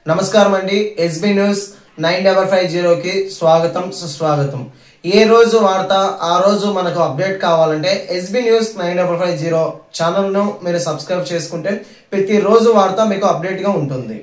నమస్కారం అండి. SB news 9550 కి స్వాగతం సుస్వాగతం. ఏ రోజు వార్త ఆ రోజు మనకు అప్డేట్ కావాలంటే ఎస్బీ న్యూస్ 9550 ఛానల్ ను మీరు సబ్స్క్రైబ్ చేసుకుంటే ప్రతి రోజు వార్త మీకు అప్డేట్ గా ఉంటుంది.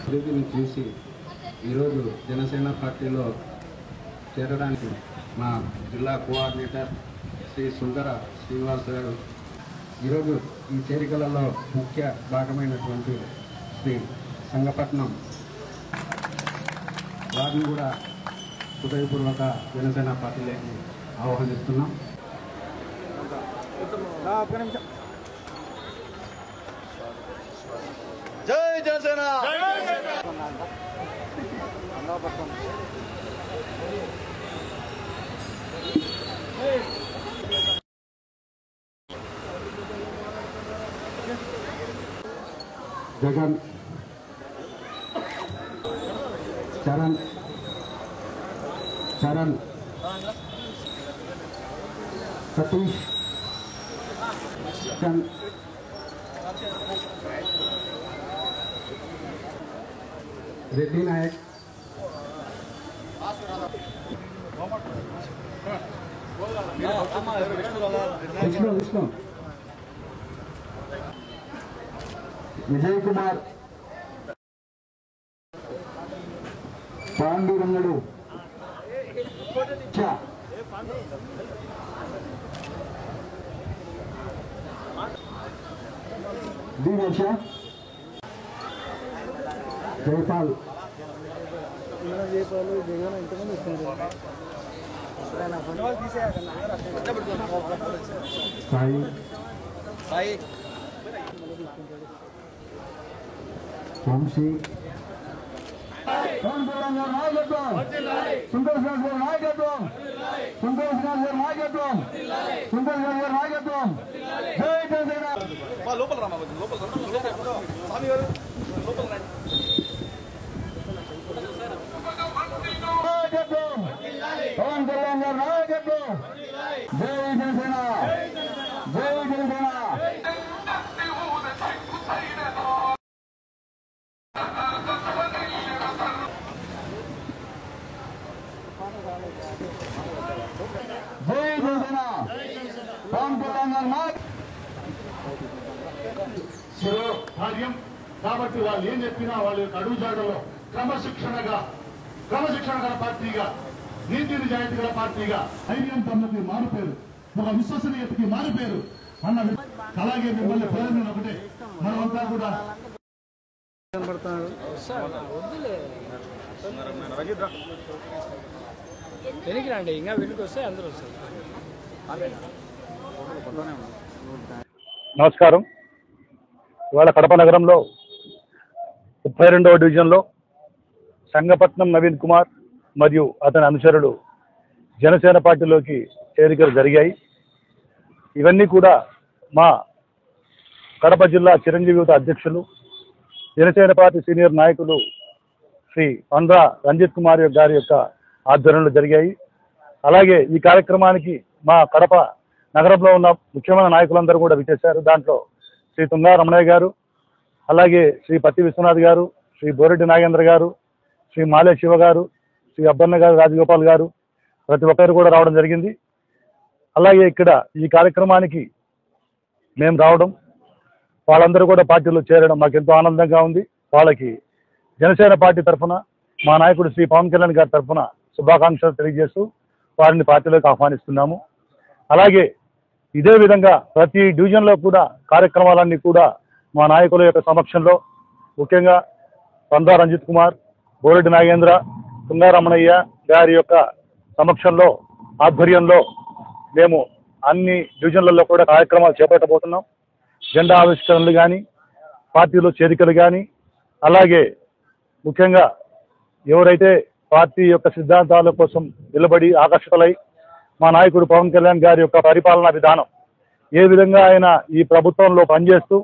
అభివృద్ధిని చూసి ఈరోజు జనసేన పార్టీలో చేరడానికి మా జిల్లా కోఆర్డినేటర్ శ్రీ సుందర శ్రీనివాస్ గారు ఈరోజు ఈ చేరికలలో ముఖ్య భాగమైనటువంటి శ్రీ సంగపట్నం వారిని కూడా హృదయపూర్వక జనసేన పార్టీలోకి ఆహ్వానిస్తున్నాం. జై జనసేన జగన్ చరణ్ చరణ్ సతీష్ చంద్ రెడ్డి నాయక్ విష్ణు విజయ్ కుమార్ పాండురంగడు డి వర్ష జైపాల్ సాయి సాయి వంశీ నాయకత్వం సంతోష్ రాజు గారి నాయకత్వం సంతోష్ రాజు గారి నాయకత్వం సంతోష్ రాజు గారి నాయకత్వం జై జనసేన లోపల రామా లోపల స్వామి గారు లోపల నాయకత్వం పవన్ కళ్యాణ్ గారి నాయకత్వం జై జనసేన జై జనసేన జై జనసేన పవన్ కళ్యాణ్ గారి నాయకత్వం కార్యం కాబట్టి వాళ్ళు ఏం చెప్పినా వాళ్ళ యొక్క అడుగుజాడలో క్రమశిక్షణ గల పార్టీగా నీతి నిజాయితీ గల పార్టీగా ధైర్యం తమ్మకి మారిపోయారు, ఒక విశ్వసనీయతకి మారిపోయారు అన్న అలాగే మిమ్మల్ని ప్రజలు ఒకటే మనమంతా కూడా వెనక్కి ఇంకా వెనక్కి వస్తే అందరూ వస్తారు. నమస్కారం. ఇవాళ కడప నగరంలో 32వ డివిజన్లో సంగపట్నం నవీన్ కుమార్ మరియు అతని అనుచరులు జనసేన పార్టీలోకి చేరికలు జరిగాయి. ఇవన్నీ కూడా మా కడప జిల్లా చిరంజీవి యువత అధ్యక్షులు జనసేన పార్టీ సీనియర్ నాయకులు శ్రీ పండ్రా రంజిత్ కుమార్ గారి యొక్క ఆధ్వర్యంలో జరిగాయి. అలాగే ఈ కార్యక్రమానికి మా కడప నగరంలో ఉన్న ముఖ్యమైన నాయకులందరూ కూడా విచ్చేశారు. దాంట్లో శ్రీ తుంగా రమణయ్య గారు, అలాగే శ్రీ పత్తి విశ్వనాథ్ గారు, శ్రీ బోరెడ్డి నాగేంద్ర గారు, శ్రీ మాలే శివ గారు, శ్రీ అబ్బన్న గారు, రాజగోపాల్ గారు, ప్రతి ఒక్కరు కూడా రావడం జరిగింది. అలాగే ఇక్కడ ఈ కార్యక్రమానికి మేము రావడం, వాళ్ళందరూ కూడా పార్టీలో చేరడం మాకు ఎంతో ఆనందంగా ఉంది. వాళ్ళకి జనసేన పార్టీ తరఫున మా నాయకుడు శ్రీ పవన్ కళ్యాణ్ గారి తరఫున శుభాకాంక్షలు తెలియజేస్తూ వారిని పార్టీలోకి ఆహ్వానిస్తున్నాము. అలాగే ఇదే విధంగా ప్రతి డివిజన్లో కూడా కార్యక్రమాలన్నీ కూడా మా నాయకుల యొక్క సమక్షంలో, ముఖ్యంగా పండ్రా రంజిత్ కుమార్, బోరెడ్డి నాగేంద్ర, తుంగారమణయ్య గారి యొక్క సమక్షంలో, ఆధ్వర్యంలో మేము అన్ని డివిజన్లలో కూడా కార్యక్రమాలు చేపట్టబోతున్నాం. జెండా ఆవిష్కరణలు కానీ, పార్టీలో చేరికలు కానీ, అలాగే ముఖ్యంగా ఎవరైతే పార్టీ యొక్క సిద్ధాంతాల కోసం నిలబడి ఆకర్షితులై మా నాయకుడు పవన్ కళ్యాణ్ గారి యొక్క పరిపాలనా విధానం, ఏ విధంగా ఆయన ఈ ప్రభుత్వంలో పనిచేస్తూ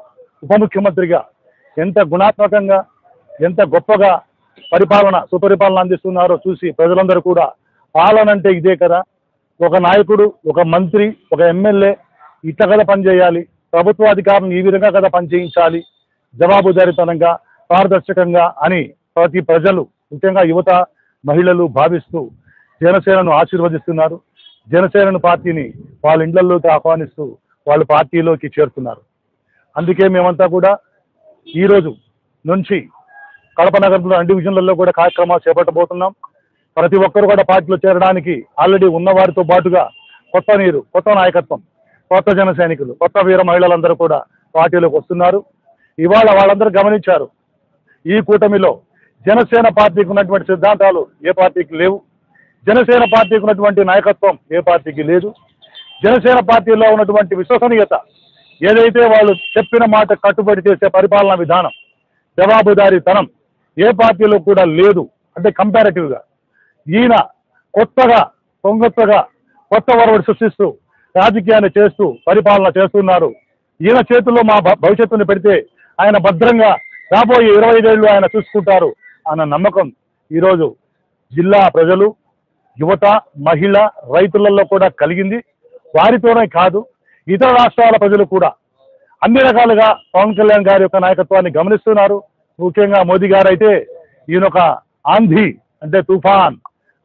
ఉప ముఖ్యమంత్రిగా ఎంత గుణాత్మకంగా, ఎంత గొప్పగా సుపరిపాలన అందిస్తున్నారో చూసి ప్రజలందరూ కూడా పాలన అంటే ఇదే కదా, ఒక నాయకుడు, ఒక మంత్రి, ఒక ఎమ్మెల్యే ఇట్లా కదా పనిచేయాలి, ప్రభుత్వ అధికారులను ఈ విధంగా కదా పనిచేయించాలి, జవాబుదారీతనంగా, పారదర్శకంగా అని ప్రతి ప్రజలు, ముఖ్యంగా యువత, మహిళలు భావిస్తూ జనసేనను ఆశీర్వదిస్తున్నారు. జనసేన పార్టీని వాళ్ళ ఇళ్లలోకి ఆహ్వానిస్తూ వాళ్ళ పార్టీలోకి చేరుతున్నారు. అందుకే మేమంతా కూడా ఈరోజు నుంచి కడప నగరంలో అన్ని డివిజన్లలో కూడా కార్యక్రమాలు చేపట్టబోతున్నాం. ప్రతి ఒక్కరు కూడా పార్టీలో చేరడానికి ఆల్రెడీ ఉన్న వారితో పాటుగా కొత్త నీరు, కొత్త నాయకత్వం, కొత్త జన సైనికులు, కొత్త వీర మహిళలందరూ కూడా పార్టీలోకి వస్తున్నారు. ఇవాళ వాళ్ళందరూ గమనించారు, ఈ కూటమిలో జనసేన పార్టీకి ఉన్నటువంటి సిద్ధాంతాలు ఏ పార్టీకి లేవు, జనసేన పార్టీకి ఉన్నటువంటి నాయకత్వం ఏ పార్టీకి లేదు, జనసేన పార్టీలో ఉన్నటువంటి విశ్వసనీయత, ఏదైతే వాళ్ళు చెప్పిన మాట కట్టుబడి చేసే పరిపాలనా విధానం, జవాబుదారీతనం ఏ పార్టీలో కూడా లేదు. అంటే కంపారిటివ్గా ఈయన కొత్తగా కొత్త వరవడి సృష్టిస్తూ రాజకీయాన్ని చేస్తూ పరిపాలన చేస్తున్నారు. ఈయన చేతుల్లో మా భవిష్యత్తుని పెడితే ఆయన భద్రంగా రాబోయే 25 ఏళ్ళు ఆయన చూసుకుంటారు అన్న నమ్మకం ఈరోజు జిల్లా ప్రజలు, యువత, మహిళ, రైతులలో కూడా కలిగింది. వారితోనే కాదు, ఇతర రాష్ట్రాల ప్రజలు కూడా అన్ని రకాలుగా పవన్ కళ్యాణ్ గారి యొక్క నాయకత్వాన్ని గమనిస్తున్నారు. ముఖ్యంగా మోదీ గారు అయితే ఈయనొక ఆంధీ, అంటే తుఫాన్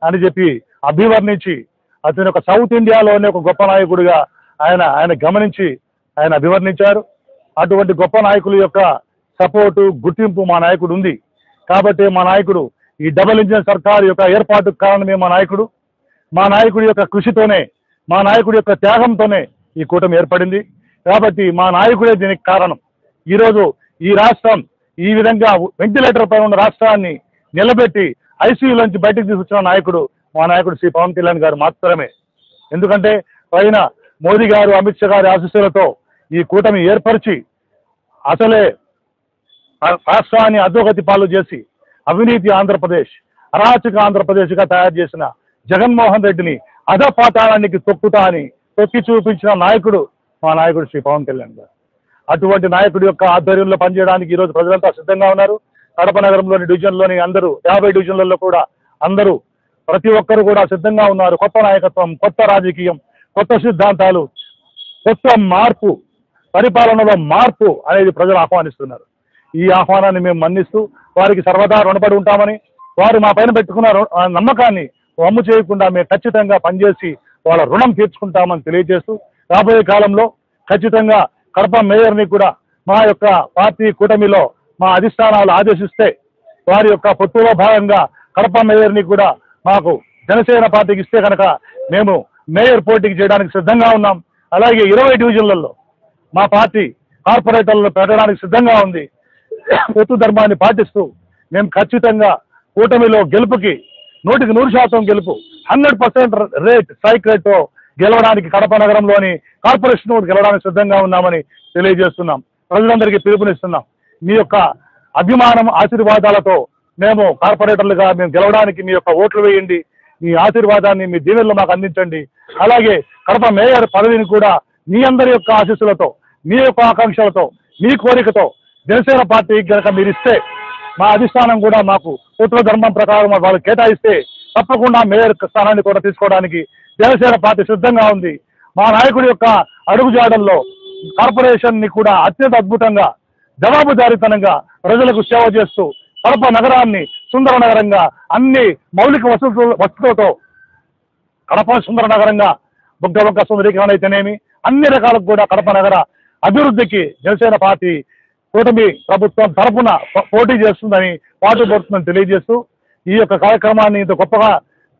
అని చెప్పి అభివర్ణించి, అతని ఒక సౌత్ ఇండియాలోనే ఒక గొప్ప నాయకుడిగా ఆయన గమనించి ఆయన అభివర్ణించారు. అటువంటి గొప్ప నాయకుల యొక్క సపోర్టు, గుర్తింపు మా నాయకుడు ఉంది. కాబట్టి మా నాయకుడు ఈ డబుల్ ఇంజిన్ సర్కార్ యొక్క ఏర్పాటుకు కారణమే మా నాయకుడి యొక్క కృషితోనే, మా నాయకుడి యొక్క త్యాగంతోనే ఈ కూటమి ఏర్పడింది. కాబట్టి మా నాయకుడే దీనికి కారణం. ఈరోజు ఈ రాష్ట్రం ఈ విధంగా వెంటిలేటర్ పై ఉన్న రాష్ట్రాన్ని నిలబెట్టి ఐసీయూలోంచి బయటకు తీసుకొచ్చిన నాయకుడు మా నాయకుడు శ్రీ పవన్ కళ్యాణ్ గారు మాత్రమే. ఎందుకంటే పైన మోదీ గారు, అమిత్ షా గారి ఆశీస్సులతో ఈ కూటమి ఏర్పరిచి అసలే రాష్ట్రాన్ని అధోగతి పాలు చేసి అవినీతి ఆంధ్రప్రదేశ్, అరాచక ఆంధ్రప్రదేశ్గా తయారు చేసిన జగన్మోహన్ రెడ్డిని అధపాతాళానికి తొక్కి చూపించిన నాయకుడు మా నాయకుడు శ్రీ పవన్ కళ్యాణ్ గారు. అటువంటి నాయకుడి యొక్క ఆధ్వర్యంలో పనిచేయడానికి ఈరోజు ప్రజలంతా సిద్ధంగా ఉన్నారు. కడప నగరంలోని డివిజన్లోని అందరూ 50 డివిజన్లలో కూడా అందరూ ప్రతి ఒక్కరు కూడా సిద్ధంగా ఉన్నారు. కొత్త నాయకత్వం, కొత్త రాజకీయం, కొత్త సిద్ధాంతాలు, కొత్త మార్పు, పరిపాలనలో మార్పు అనేది ప్రజలు ఆహ్వానిస్తున్నారు. ఈ ఆహ్వానాన్ని మేము మన్నిస్తూ వారికి సర్వదా రుణపడి ఉంటామని, వారు మా పైన పెట్టుకున్న నమ్మకాన్ని వమ్ము చేయకుండా మేము ఖచ్చితంగా పనిచేసి వాళ్ళ రుణం తీర్చుకుంటామని తెలియజేస్తూ, రాబోయే కాలంలో ఖచ్చితంగా కడప మేయర్ని కూడా మా యొక్క పార్టీ కూటమిలో మా అధిష్టానాలు ఆదేశిస్తే వారి యొక్క పొత్తులో భాగంగా కడప మేయర్ని కూడా మాకు జనసేన పార్టీకి ఇస్తే కనుక మేము మేయర్ పోటీకి చేయడానికి సిద్ధంగా ఉన్నాం. అలాగే 20 డివిజన్లలో మా పార్టీ కార్పొరేటర్లను పెట్టడానికి సిద్ధంగా ఉంది. పొత్తు ధర్మాన్ని పాటిస్తూ మేము ఖచ్చితంగా కూటమిలో గెలుపుకి 100% గెలుపు, 100% స్ట్రైక్ రేట్తో గెలవడానికి కడప నగరంలోని కార్పొరేషన్ గెలవడానికి సిద్ధంగా ఉన్నామని తెలియజేస్తున్నాం. ప్రజలందరికీ పిలుపునిస్తున్నాం. మీ యొక్క అభిమానం, ఆశీర్వాదాలతో మేము కార్పొరేటర్లుగా మేము గెలవడానికి మీ యొక్క ఓట్లు వేయండి. మీ ఆశీర్వాదాన్ని, మీ దీవెనలు మాకు అందించండి. అలాగే కడప మేయర్ పదవిని కూడా మీ అందరి యొక్క ఆశీస్సులతో, మీ యొక్క ఆకాంక్షలతో మీ కోరికతో జనసేన పార్టీకి కనుక మీరు ఇస్తే మా అధిష్టానం కూడా మాకు పుత్ర ధర్మం ప్రకారం వాళ్ళు కేటాయిస్తే తప్పకుండా మేయర్ స్థానాన్ని కూడా తీసుకోవడానికి జనసేన పార్టీ సిద్ధంగా ఉంది. మా నాయకుడి యొక్క అడుగుజాడల్లో కార్పొరేషన్ ని కూడా అత్యంత అద్భుతంగా జవాబుదారీతనంగా ప్రజలకు సేవ చేస్తూ కడప నగరాన్ని సుందర నగరంగా అన్ని మౌలిక వసతులతో కడప సుందర నగరంగా బుగ్గ సుందరీకరణ అయితేనేమి అన్ని రకాలకు కూడా కడప నగర అభివృద్ధికి జనసేన పార్టీ కూటమి ప్రభుత్వం తరపున పోటీ చేస్తుందని పార్టీ పడుతుందని తెలియజేస్తూ ఈ యొక్క కార్యక్రమాన్ని ఇంత గొప్పగా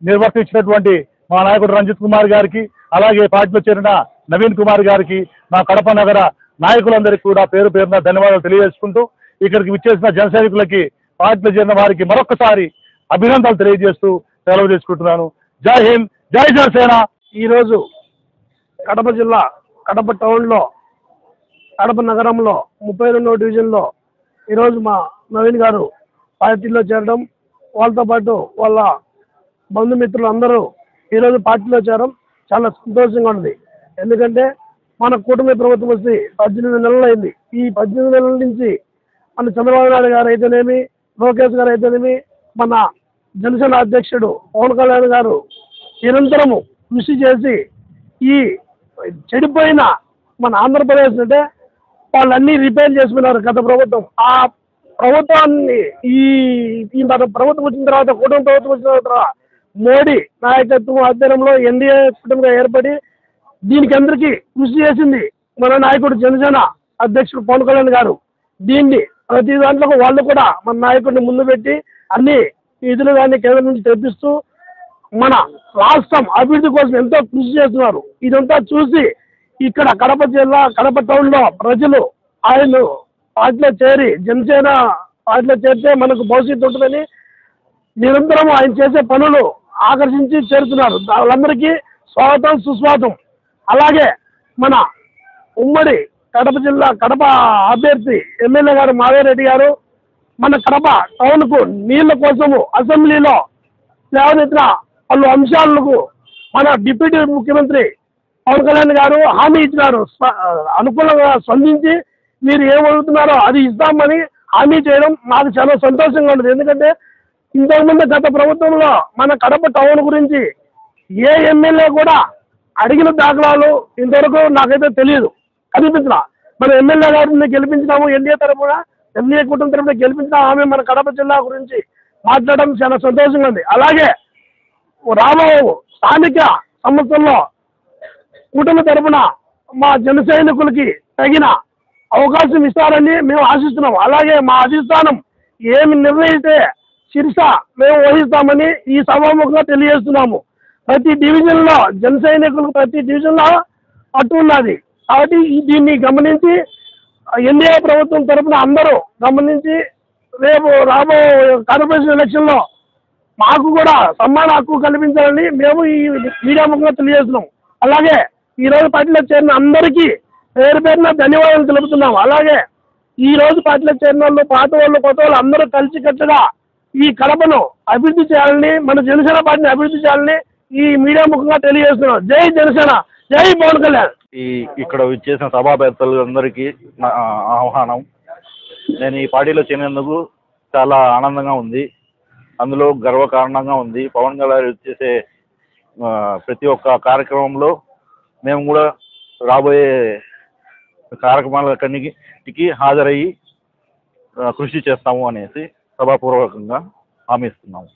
నిర్వర్తించినటువంటి మా నాయకుడు రంజిత్ కుమార్ గారికి, అలాగే పార్టీలో చేరిన నవీన్ కుమార్ గారికి, మా కడప నగర నాయకులందరికీ కూడా పేరు పేరున ధన్యవాదాలు తెలియజేసుకుంటూ ఇక్కడికి విచ్చేసిన జన సైనికులకి, పార్టీలో చేరిన వారికి మరొకసారి అభినందనలు తెలియజేస్తూ సెలవు తీసుకుంటున్నాను. జై హింద్, జై జనసేన. ఈరోజు కడప జిల్లా కడప టౌన్లో కడప నగరంలో 32వ డివిజన్లో ఈరోజు మా నవీన్ గారు పార్టీలో చేరడం, వాళ్ళతో పాటు వాళ్ళ బంధుమిత్రులు అందరూ ఈరోజు పార్టీలో చేరడం చాలా సంతోషంగా ఉంది. ఎందుకంటే మన కూటమి ప్రభుత్వం వచ్చి 18 నెలలు అయింది. ఈ 18 నెలల నుంచి మన చంద్రబాబు నాయుడు గారు అయితేనేమి, లోకేష్ గారు అయితేనేమి, మన జనసేన అధ్యక్షుడు పవన్ కళ్యాణ్ గారు నిరంతరము కృషి చేసి ఈ చెడిపోయిన మన ఆంధ్రప్రదేశ్ అంటే వాళ్ళన్నీ రిపేర్ చేసుకున్నారు గత ప్రభుత్వం. ఆ ప్రభుత్వాన్ని ఈ మన ప్రభుత్వం వచ్చిన తర్వాత, కూటమి ప్రభుత్వం వచ్చిన తర్వాత మోడీ నాయకత్వం ఆధ్వర్యంలో ఎన్డీఏ కుటుంబంగా ఏర్పడి దీనికి అందరికీ కృషి చేసింది మన నాయకుడు జనసేన అధ్యక్షుడు పవన్ కళ్యాణ్ గారు. దీన్ని ప్రతి దాంట్లో వాళ్ళు కూడా మన నాయకుడిని ముందు పెట్టి అన్ని నిధులు కానీ కేంద్రం నుంచి తెప్పిస్తూ మన రాష్ట్రం అభివృద్ధి కోసం ఎంతో కృషి చేస్తున్నారు. ఇదంతా చూసి ఇక్కడ కడప జిల్లా కడప టౌన్లో ప్రజలు ఆయన పార్టీలో చేరి జనసేన పార్టీలో చేరితే మనకు భవిష్యత్తు ఉంటుందని నిరంతరం ఆయన చేసే పనులు ఆకర్షించి చేరుతున్నారు. వాళ్ళందరికీ స్వాగతం, సుస్వాగతం. అలాగే మన ఉమ్మడి కడప జిల్లా కడప అభ్యర్థి ఎమ్మెల్యే గారు మాధవరెడ్డి గారు మన కడప టౌన్కు నీళ్ల కోసము అసెంబ్లీలో లేవనెత్తిన పలు అంశాలకు మన డిప్యూటీ ముఖ్యమంత్రి పవన్ కళ్యాణ్ గారు హామీ ఇచ్చినారు. అనుకూలంగా స్పందించి మీరు ఏమడుగుతున్నారో అది ఇస్తామని హామీ చేయడం నాకు చాలా సంతోషంగా ఉంది. ఎందుకంటే ఇంతకుముందు గత ప్రభుత్వంలో మన కడప టౌన్ గురించి ఏ ఎమ్మెల్యే కూడా అడిగిన దాఖలాలు ఇంతవరకు నాకైతే తెలియదు, కనిపించిన. మన ఎమ్మెల్యే గారిని గెలిపించినాము, ఎన్డీఏ తరఫున ఎన్డీఏ కుటుంబం తరఫున గెలిపించిన ఆమె మన కడప జిల్లా గురించి మాట్లాడడం చాలా సంతోషంగా ఉంది. అలాగే రాబో స్థానిక సంస్థల్లో కూటమి తరఫున మా జన సైనికులకి తగిన అవకాశం ఇస్తారని మేము ఆశిస్తున్నాము. అలాగే మా అధిష్టానం ఏమి నిర్ణయిస్తే శిరస మేము వహిస్తామని ఈ సభాముఖంగా తెలియజేస్తున్నాము. ప్రతి డివిజన్లో జన సైనికులకు ప్రతి డివిజన్లో పట్టు ఉన్నది. కాబట్టి దీన్ని గమనించి ఎన్డీఏ ప్రభుత్వం తరఫున అందరూ గమనించి రేపు రాబో కార్పొరేషన్ ఎలక్షన్లో మాకు కూడా సమాన హక్కు కల్పించాలని మేము ఈ మీడియా ముఖంగా తెలియజేస్తున్నాం. అలాగే ఈరోజు పార్టీలో చేరిన అందరికీ పేరు పేరున ధన్యవాదాలు తెలుపుతున్నాం. అలాగే ఈరోజు పార్టీలో చేరిన వాళ్ళు, పాత వాళ్ళు, కొత్త వాళ్ళు అందరూ కలిసికట్టుగా ఈ కడపను అభివృద్ధి చేయాలని, మన జనసేన పార్టీని అభివృద్ధి చేయాలని ఈ మీడియా ముఖంగా తెలియజేస్తున్నాం. జై జనసేన, జై పవన్ కళ్యాణ్. ఇక్కడ విచ్చేసిన సభాపేత్తలందరికీ ఆహ్వానం. నేను ఈ పార్టీలో చేరినందుకు చాలా ఆనందంగా ఉంది, అందులో గర్వకారణంగా ఉంది. పవన్ కళ్యాణ్ చేసే ప్రతి ఒక్క కార్యక్రమంలో మేము కూడా రాబోయే కార్యక్రమాలన్నిటికీ హాజరయ్యి కృషి చేస్తాము అనేసి సభాపూర్వకంగా హామీ ఇస్తున్నాము.